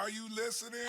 Are you listening?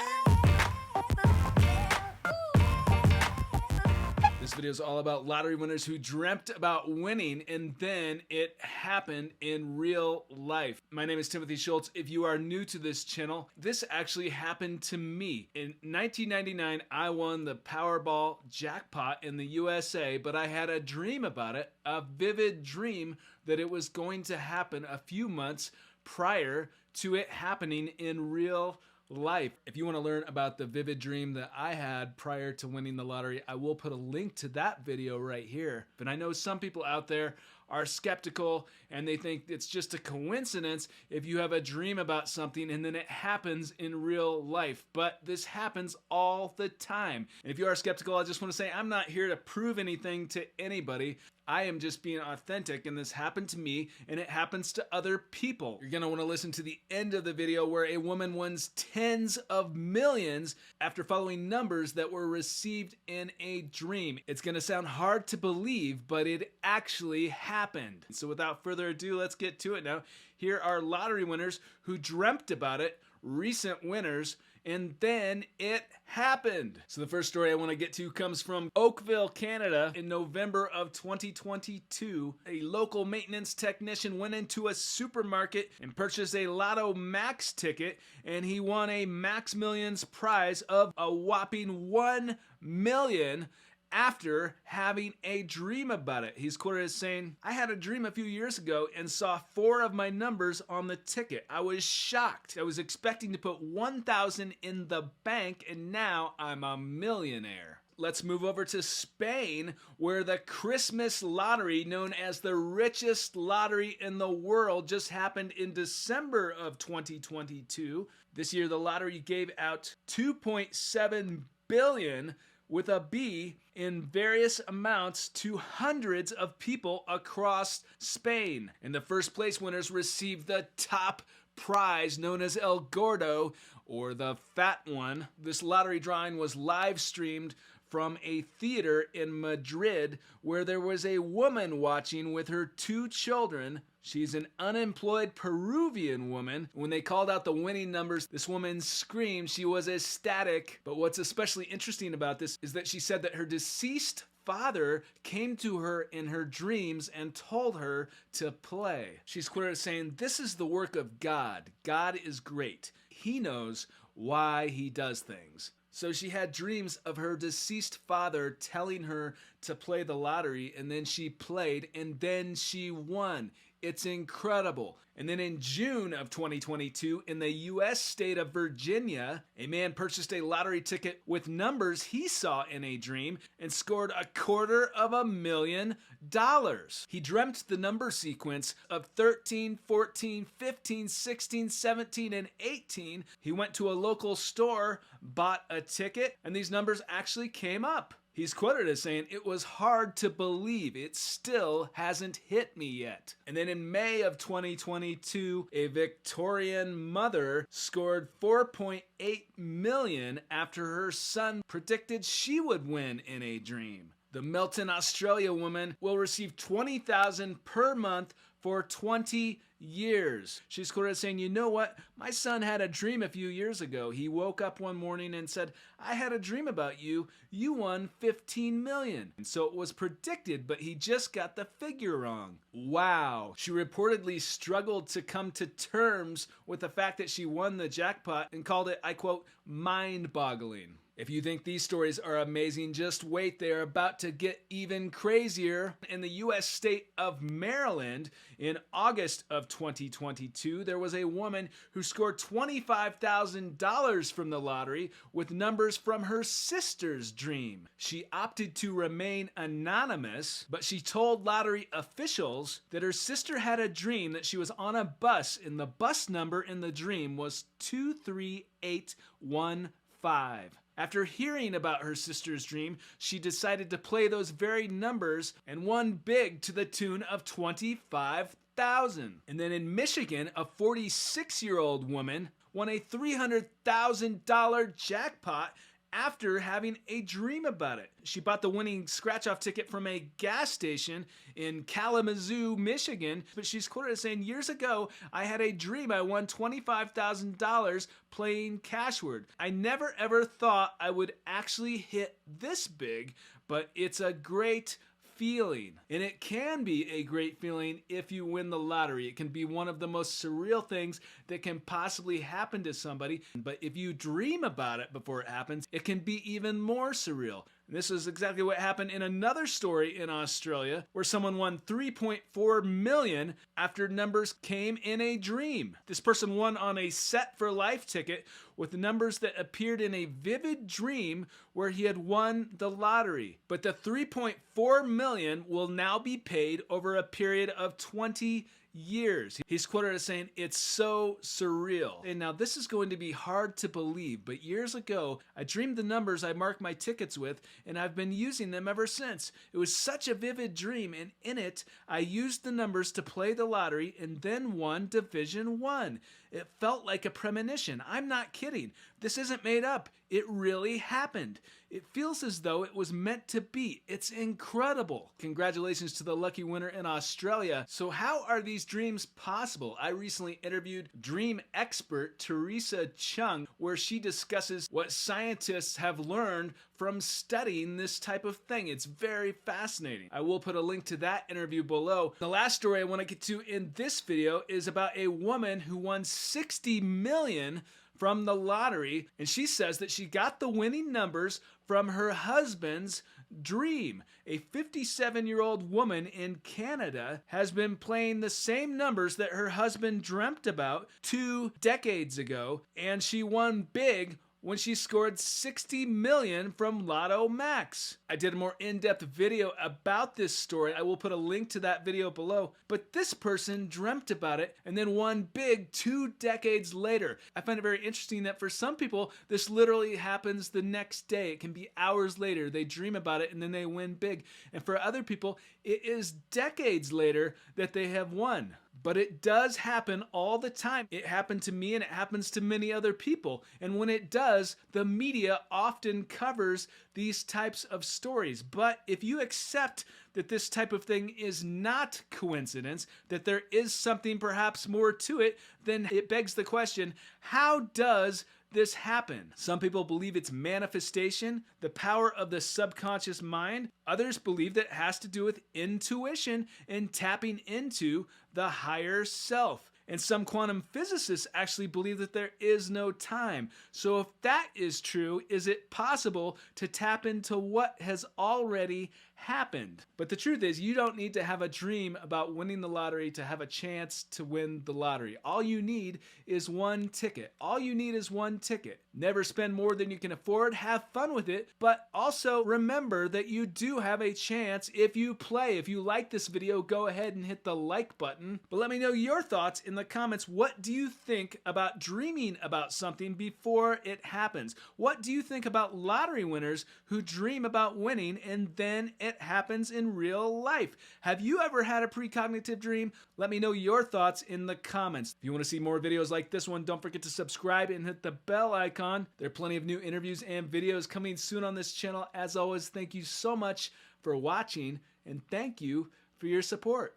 This video is all about lottery winners who dreamt about winning and then it happened in real life. My name is Timothy Schultz. If you are new to this channel, this actually happened to me. In 1999, I won the Powerball jackpot in the USA, but I had a dream about it, a vivid dream that it was going to happen a few months prior to it happening in real life. If you want to learn about the vivid dream that I had prior to winning the lottery, I will put a link to that video right here. But I know some people out there are skeptical and they think it's just a coincidence if you have a dream about something and then it happens in real life. But this happens all the time. And if you are skeptical, I just want to say I'm not here to prove anything to anybody. I am just being authentic, and this happened to me and it happens to other people. You're gonna want to listen to the end of the video where a woman wins tens of millions after following numbers that were received in a dream. It's gonna sound hard to believe, but it actually happened. So without further ado, let's get to it now. Here are lottery winners who dreamt about it, recent winners, and then it happened. So the first story I want to get to comes from Oakville, Canada. In November of 2022, a local maintenance technician went into a supermarket and purchased a Lotto Max ticket, and he won a Maxmillions prize of a whopping $1 million after having a dream about it. He's quoted as saying, "I had a dream a few years ago and saw 4 of my numbers on the ticket. I was shocked. I was expecting to put 1,000 in the bank and now I'm a millionaire." Let's move over to Spain, where the Christmas lottery, known as the richest lottery in the world, just happened in December of 2022. This year, the lottery gave out 2.7 billion with a B in various amounts to hundreds of people across Spain. And the first place winners received the top prize known as El Gordo, or the fat one. This lottery drawing was live streamed from a theater in Madrid where there was a woman watching with her 2 children. She's an unemployed Peruvian woman. When they called out the winning numbers, this woman screamed. She was ecstatic. But what's especially interesting about this is that she said that her deceased father came to her in her dreams and told her to play. She's quoted as saying, "This is the work of God. God is great. He knows why he does things." So she had dreams of her deceased father telling her to play the lottery, and then she played, and then she won. It's incredible. And then in June of 2022, in the US state of Virginia, a man purchased a lottery ticket with numbers he saw in a dream and scored $250,000. He dreamt the number sequence of 13, 14, 15, 16, 17, and 18. He went to a local store, bought a ticket, and these numbers actually came up. He's quoted as saying, "It was hard to believe. It still hasn't hit me yet." And then in May of 2022, a Victorian mother scored 4.8 million after her son predicted she would win in a dream. The Melton, Australia woman will receive 20,000 per month for 20 years. She's quoted as saying, "You know what? My son had a dream a few years ago. He woke up one morning and said, 'I had a dream about you. You won 15 million. And so it was predicted, but he just got the figure wrong." Wow. She reportedly struggled to come to terms with the fact that she won the jackpot and called it, I quote, "mind-boggling." If you think these stories are amazing, just wait. They're about to get even crazier. In the US state of Maryland, in August of 2022, there was a woman who scored $25,000 from the lottery with numbers from her sister's dream. She opted to remain anonymous, but she told lottery officials that her sister had a dream that she was on a bus, and the bus number in the dream was 23815. After hearing about her sister's dream, she decided to play those very numbers and won big to the tune of $25,000. And then in Michigan, a 46-year-old woman won a $300,000 jackpot after having a dream about it. She bought the winning scratch-off ticket from a gas station in Kalamazoo, Michigan, but she's quoted as saying, "Years ago, I had a dream I won $25,000 playing Cashword. I never ever thought I would actually hit this big, but it's a great feeling." And it can be a great feeling if you win the lottery. It can be one of the most surreal things that can possibly happen to somebody. But if you dream about it before it happens, it can be even more surreal. And this is exactly what happened in another story in Australia where someone won $3.4 million after numbers came in a dream. This person won on a set for life ticket with the numbers that appeared in a vivid dream where he had won the lottery. But the $3.4 million will now be paid over a period of 20 years. He's quoted as saying, "It's so surreal." And now this is going to be hard to believe, but years ago, I dreamed the numbers I marked my tickets with, and I've been using them ever since. It was such a vivid dream, and in it, I used the numbers to play the lottery and then won Division 1. It felt like a premonition. I'm not kidding. This isn't made up. It really happened. It feels as though it was meant to be. It's incredible. Congratulations to the lucky winner in Australia. So how are these dreams possible? I recently interviewed dream expert Theresa Cheung, where she discusses what scientists have learned from studying this type of thing. It's very fascinating. I will put a link to that interview below. The last story I want to get to in this video is about a woman who won $60 million from the lottery, and she says that she got the winning numbers from her husband's dream. A 57-year-old woman in Canada has been playing the same numbers that her husband dreamt about 2 decades ago, and she won big when she scored $60 million from Lotto Max. I did a more in-depth video about this story. I will put a link to that video below. But this person dreamt about it and then won big 2 decades later. I find it very interesting that for some people, this literally happens the next day. It can be hours later. They dream about it and then they win big. And for other people, it is decades later that they have won. But it does happen all the time. It happened to me and it happens to many other people. And when it does, the media often covers these types of stories. But if you accept that this type of thing is not coincidence, that there is something perhaps more to it, then it begs the question, how does this happen? Some people believe it's manifestation, the power of the subconscious mind. Others believe that it has to do with intuition and tapping into the higher self. And some quantum physicists actually believe that there is no time. So if that is true, is it possible to tap into what has already happened? But the truth is, you don't need to have a dream about winning the lottery to have a chance to win the lottery. All you need is one ticket. All you need is one ticket. Never spend more than you can afford. Have fun with it. But also remember that you do have a chance if you play. If you like this video, go ahead and hit the like button. But let me know your thoughts in the comments. What do you think about dreaming about something before it happens? What do you think about lottery winners who dream about winning and then it happens in real life? Have you ever had a precognitive dream? Let me know your thoughts in the comments. If you want to see more videos like this one, don't forget to subscribe and hit the bell icon. There are plenty of new interviews and videos coming soon on this channel. As always, thank you so much for watching and thank you for your support.